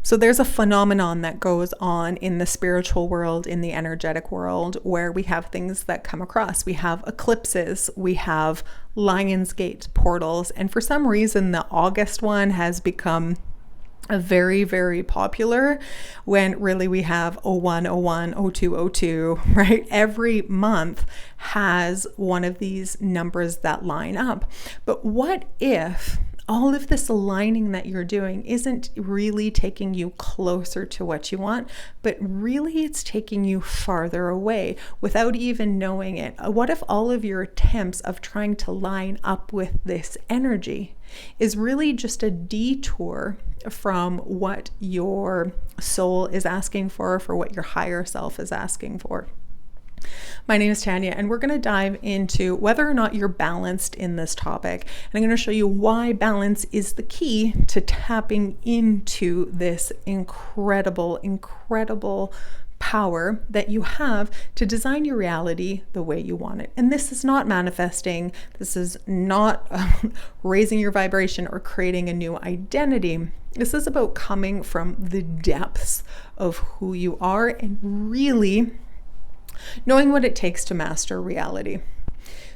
So there's a phenomenon that goes on in the spiritual world, in the energetic world, where we have things that come across. We have eclipses, we have Lion's Gate portals, and for some reason the August one has become a very, very popular, when really we have 01, 01, 02, 02, right? Every month has one of these numbers that line up. But what if all of this aligning that you're doing isn't really taking you closer to what you want, but really it's taking you farther away without even knowing it? What if all of your attempts of trying to line up with this energy is really just a detour from what your soul is asking for what your higher self is asking for? My name is Tanya, and we're going to dive into whether or not you're balanced in this topic. And I'm going to show you why balance is the key to tapping into this incredible, incredible power that you have to design your reality the way you want it. And this is not manifesting. This is not raising your vibration or creating a new identity. This is about coming from the depths of who you are and really knowing what it takes to master reality.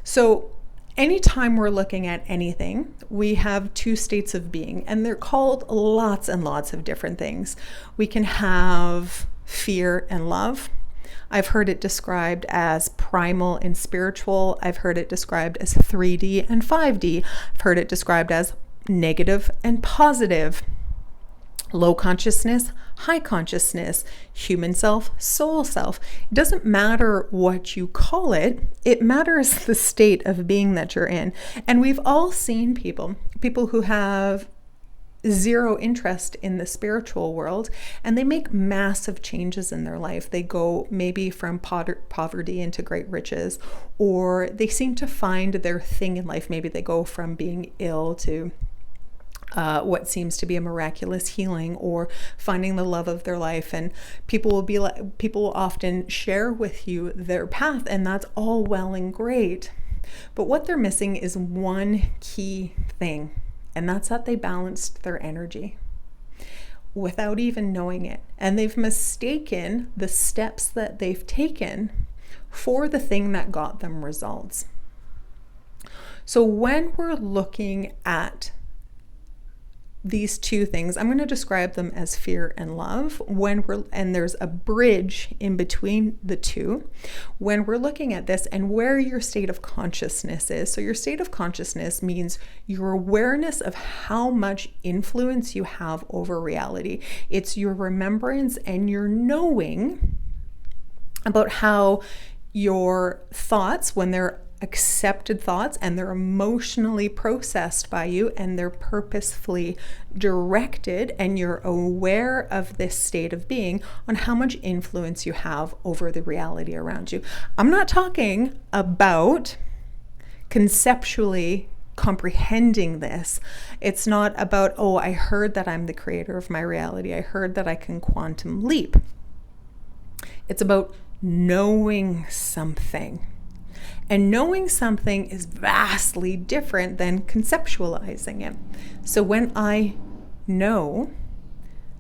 So anytime we're looking at anything, we have two states of being, and they're called lots and lots of different things. We can have fear and love. I've heard it described as primal and spiritual. I've heard it described as 3D and 5D. I've heard it described as negative and positive. Low consciousness, high consciousness, human self, soul self. It doesn't matter what you call it. It matters the state of being that you're in. And we've all seen people who have zero interest in the spiritual world, and they make massive changes in their life. They go maybe from poverty into great riches, or they seem to find their thing in life. Maybe they go from being ill to what seems to be a miraculous healing, or finding the love of their life. And people will often share with you their path, and that's all well and great. But what they're missing is one key thing, and that's that they balanced their energy without even knowing it. And they've mistaken the steps that they've taken for the thing that got them results. So when we're looking at these two things, I'm going to describe them as fear and love, and there's a bridge in between the two when we're looking at this and where your state of consciousness is. So your state of consciousness means your awareness of how much influence you have over reality. It's your remembrance and your knowing about how your thoughts, when they're accepted thoughts and they're emotionally processed by you and they're purposefully directed, and you're aware of this state of being, on how much influence you have over the reality around you. I'm not talking about conceptually comprehending this. It's not about, oh, I heard that I'm the creator of my reality. I heard that I can quantum leap. It's about knowing something. And knowing something is vastly different than conceptualizing it. So when I know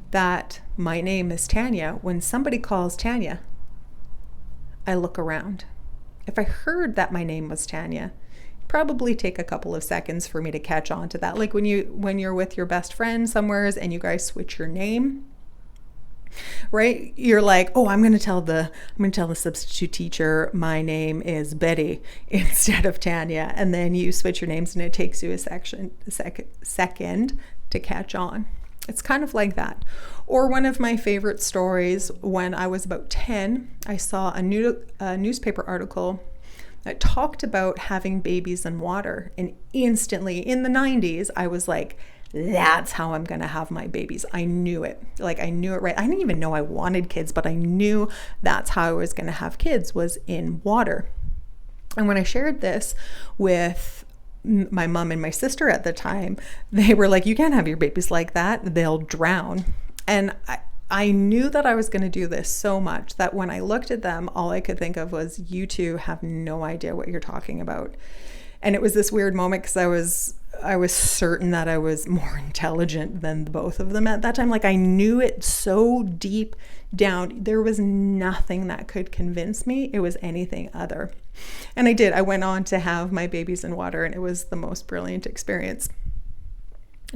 that my name is Tanya, when somebody calls Tanya, I look around. If I heard that my name was Tanya, it'd probably take a couple of seconds for me to catch on to that. Like when you're with your best friend somewheres and you guys switch your name, right? You're like, oh, I'm going to tell the substitute teacher my name is Betty instead of Tanya. And then you switch your names and it takes you a second to catch on. It's kind of like that. Or one of my favorite stories, when I was about 10, I saw a newspaper article that talked about having babies in water. And instantly in the 90s, I was like, that's how I'm going to have my babies. I knew it. Like, I knew it right. I didn't even know I wanted kids, but I knew that's how I was going to have kids, was in water. And when I shared this with my mom and my sister at the time, they were like, you can't have your babies like that. They'll drown. And I knew that I was going to do this so much that when I looked at them, all I could think of was, you two have no idea what you're talking about. And it was this weird moment because I was I was certain that I was more intelligent than both of them at that time. Like, I knew it so deep down. There was nothing that could convince me it was anything other. And I did. I went on to have my babies in water, and it was the most brilliant experience,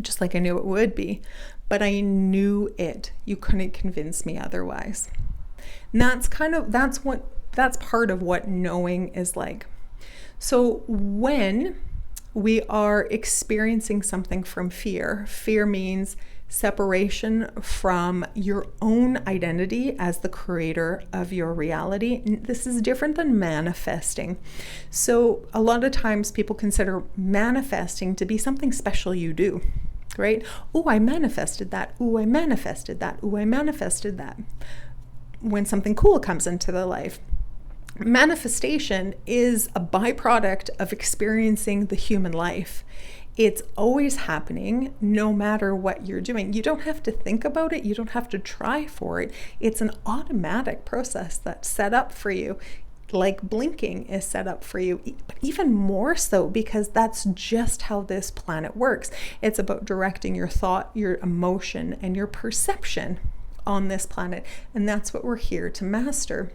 just like I knew it would be. But I knew it. You couldn't convince me otherwise. And that's part of what knowing is like. So when we are experiencing something from fear, fear means separation from your own identity as the creator of your reality. This is different than manifesting. So a lot of times people consider manifesting to be something special you do, right? Oh, I manifested that. Oh, I manifested that. Oh, I manifested that. When something cool comes into their life. Manifestation is a byproduct of experiencing the human life. It's always happening no matter what you're doing. You don't have to think about it. You don't have to try for it. It's an automatic process that's set up for you, like blinking is set up for you, but even more so because that's just how this planet works. It's about directing your thought, your emotion, and your perception on this planet. And that's what we're here to master.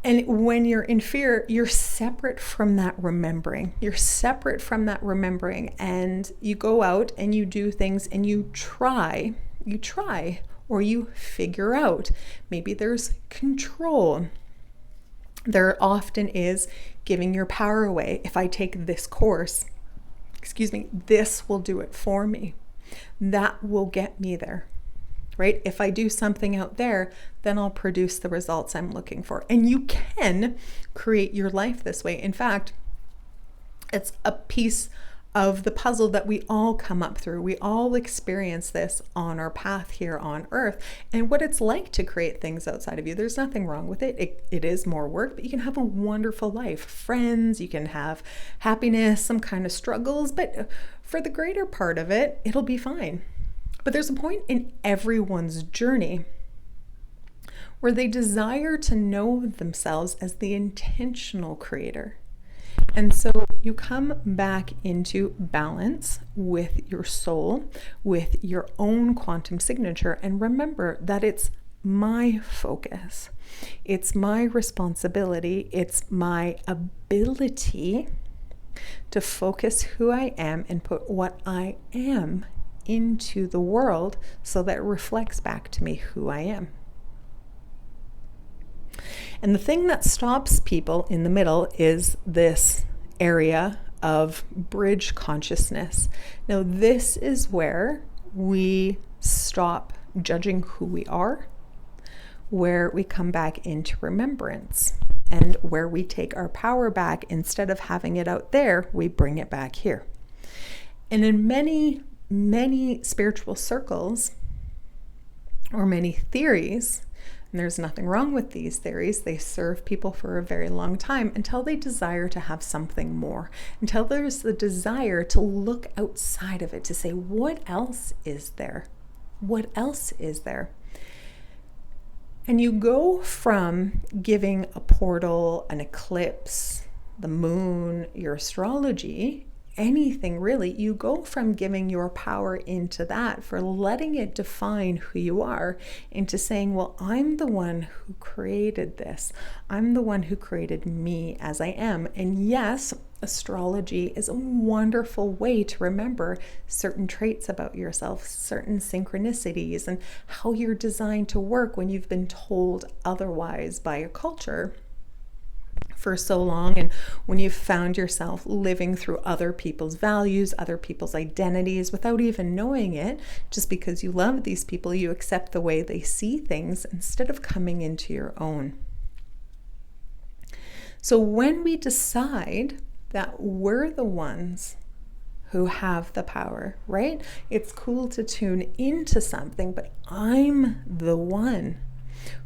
And when you're in fear, you're separate from that remembering. You're separate from that remembering, and you go out and you do things and you try, or you figure out. Maybe there's control. There often is giving your power away. If I take this course, this will do it for me. That will get me there. Right? If I do something out there, then I'll produce the results I'm looking for. And you can create your life this way. In fact, it's a piece of the puzzle that we all come up through. We all experience this on our path here on Earth, and what it's like to create things outside of you. There's nothing wrong with it. It is more work, but you can have a wonderful life. Friends, you can have happiness, some kind of struggles, but for the greater part of it, it'll be fine. But there's a point in everyone's journey where they desire to know themselves as the intentional creator. And so you come back into balance with your soul, with your own quantum signature, and remember that it's my focus. It's my responsibility. It's my ability to focus who I am and put what I am into the world so that it reflects back to me who I am. And the thing that stops people in the middle is this area of bridge consciousness. Now, this is where we stop judging who we are, where we come back into remembrance, and where we take our power back. Instead of having it out there, we bring it back here. And in many spiritual circles, or many theories, and there's nothing wrong with these theories, they serve people for a very long time until they desire to have something more, until there's the desire to look outside of it, to say, what else is there? What else is there? And you go from giving a portal, an eclipse, the moon, your astrology, anything really, you go from giving your power into that, for letting it define who you are, into saying, well, I'm the one who created this. I'm the one who created me as I am. And yes, astrology is a wonderful way to remember certain traits about yourself, certain synchronicities, and how you're designed to work when you've been told otherwise by a culture for so long, and when you've found yourself living through other people's values, other people's identities without even knowing it. Just because you love these people, you accept the way they see things instead of coming into your own. So when we decide that we're the ones who have the power, right? It's cool to tune into something, but I'm the one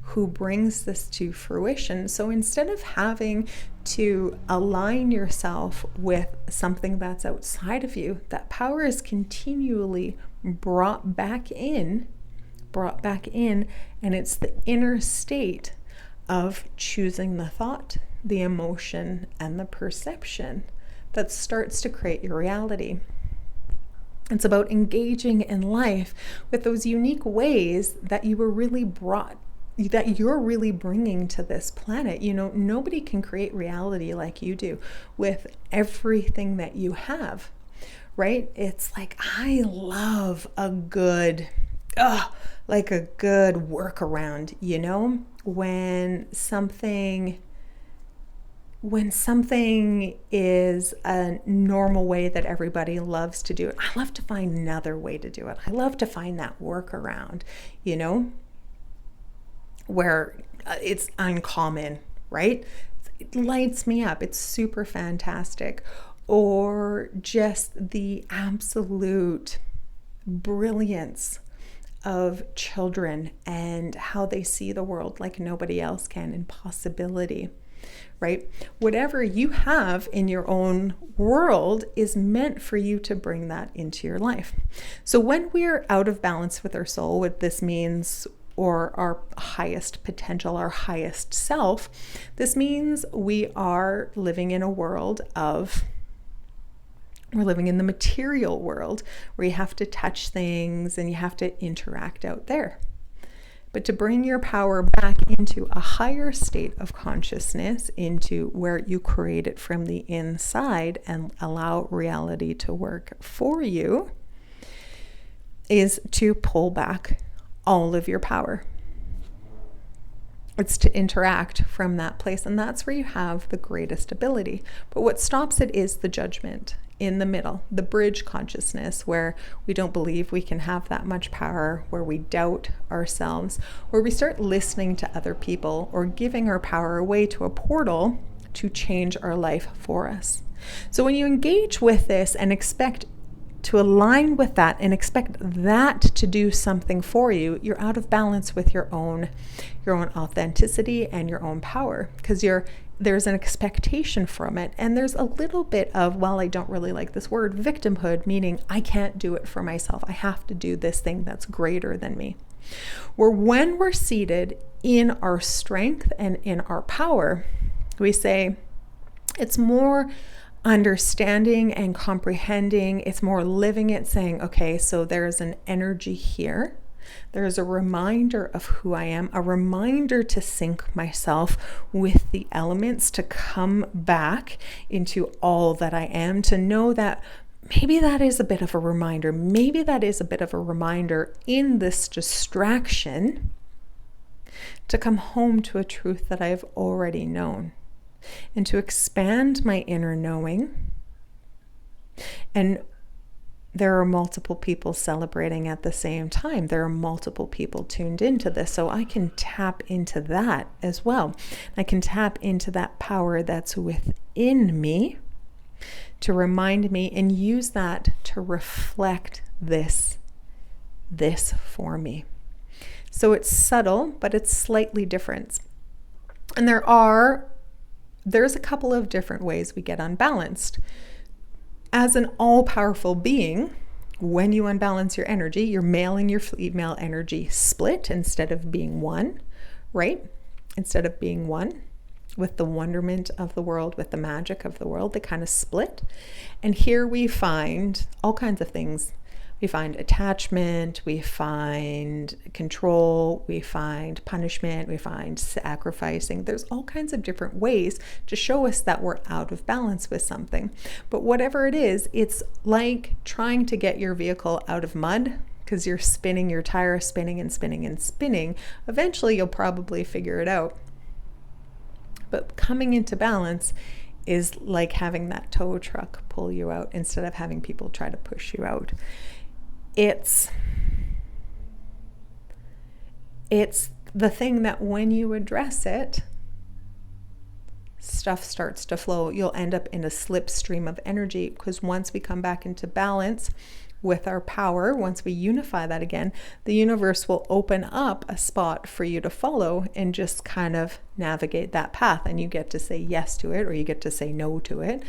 who brings this to fruition. So instead of having to align yourself with something that's outside of you, that power is continually brought back in, and it's the inner state of choosing the thought, the emotion, and the perception that starts to create your reality. It's about engaging in life with those unique ways that you were really that you're really bringing to this planet. You know, nobody can create reality like you do with everything that you have, right? It's like, I love a good, like a good workaround, you know, when something is a normal way that everybody loves to do it, I love to find another way to do it. I love to find that workaround, you know, where it's uncommon, right? It lights me up. It's super fantastic. Or just the absolute brilliance of children and how they see the world like nobody else can, and possibility. Right? Whatever you have in your own world is meant for you to bring that into your life. So when we're out of balance with our soul, what this means, or our highest potential, our highest self, this means we are living in a world of, we're living in the material world where you have to touch things and you have to interact out there. But to bring your power back into a higher state of consciousness, into where you create it from the inside and allow reality to work for you, is to pull back all of your power. It's to interact from that place, and that's where you have the greatest ability. But what stops it is the judgment in the middle, the bridge consciousness, where we don't believe we can have that much power, where we doubt ourselves, where we start listening to other people or giving our power away to a portal to change our life for us. So when you engage with this and expect to align with that and expect that to do something for you, you're out of balance with your own authenticity and your own power, because there's an expectation from it. And there's a little bit of, well, I don't really like this word, victimhood, meaning I can't do it for myself. I have to do this thing that's greater than me. Where when we're seated in our strength and in our power, we say it's more understanding and comprehending. It's more living it, saying, okay, so there's an energy here. There's a reminder of who I am, a reminder to sync myself with the elements, to come back into all that I am, to know that maybe that is a bit of a reminder. Maybe that is a bit of a reminder in this distraction to come home to a truth that I've already known, and to expand my inner knowing. And there are multiple people celebrating at the same time. There are multiple people tuned into this. So I can tap into that as well. I can tap into that power that's within me to remind me, and use that to reflect this for me. So it's subtle, but it's slightly different. And there's a couple of different ways we get unbalanced. As an all-powerful being, when you unbalance your energy, your male and your female energy split instead of being one, right? Instead of being one with the wonderment of the world, with the magic of the world, they kind of split. And here we find all kinds of things. We find attachment, we find control, we find punishment, we find sacrificing. There's all kinds of different ways to show us that we're out of balance with something. But whatever it is, it's like trying to get your vehicle out of mud, because you're spinning your tire, spinning and spinning and spinning. Eventually, you'll probably figure it out. But coming into balance is like having that tow truck pull you out instead of having people try to push you out. It's the thing that when you address it, stuff starts to flow. You'll end up in a slipstream of energy, because once we come back into balance with our power, once we unify that again, the universe will open up a spot for you to follow and just kind of navigate that path. And you get to say yes to it, or you get to say no to it,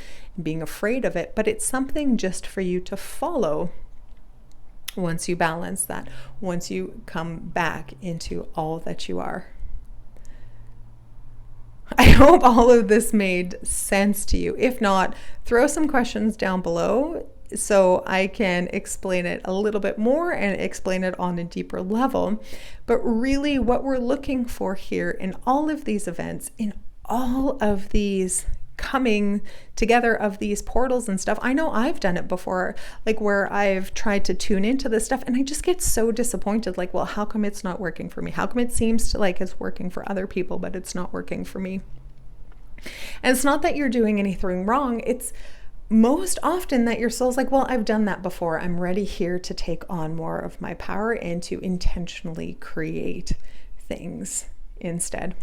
being afraid of it. But it's something just for you to follow. Once you balance that, once you come back into all that you are. I hope all of this made sense to you. If not, throw some questions down below so I can explain it a little bit more and explain it on a deeper level. But really what we're looking for here in all of these events, in all of these coming together of these portals and stuff. I know I've done it before, like where I've tried to tune into this stuff and I just get so disappointed. Like, well, how come it's not working for me? How come it seems to like it's working for other people, but it's not working for me? And it's not that you're doing anything wrong. It's most often that your soul's like, well, I've done that before. I'm ready here to take on more of my power and to intentionally create things instead.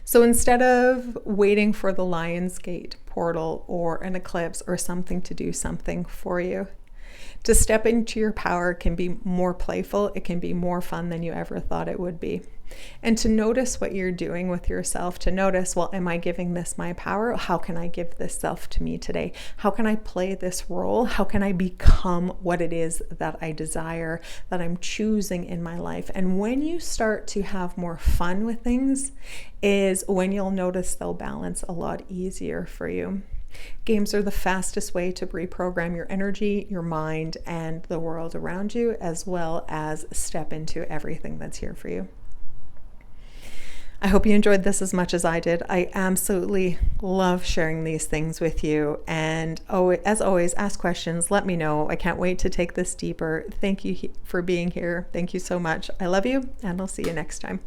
So instead of waiting for the Lion's Gate portal or an eclipse or something to do something for you, to step into your power can be more playful. It can be more fun than you ever thought it would be. And to notice what you're doing with yourself, to notice, well, am I giving this my power? How can I give this self to me today? How can I play this role? How can I become what it is that I desire, that I'm choosing in my life? And when you start to have more fun with things is when you'll notice they'll balance a lot easier for you. Games are the fastest way to reprogram your energy, your mind, and the world around you, as well as step into everything that's here for you. I hope you enjoyed this as much as I did. I absolutely love sharing these things with you. And as always, ask questions. Let me know. I can't wait to take this deeper. Thank you for being here. Thank you so much. I love you, and I'll see you next time.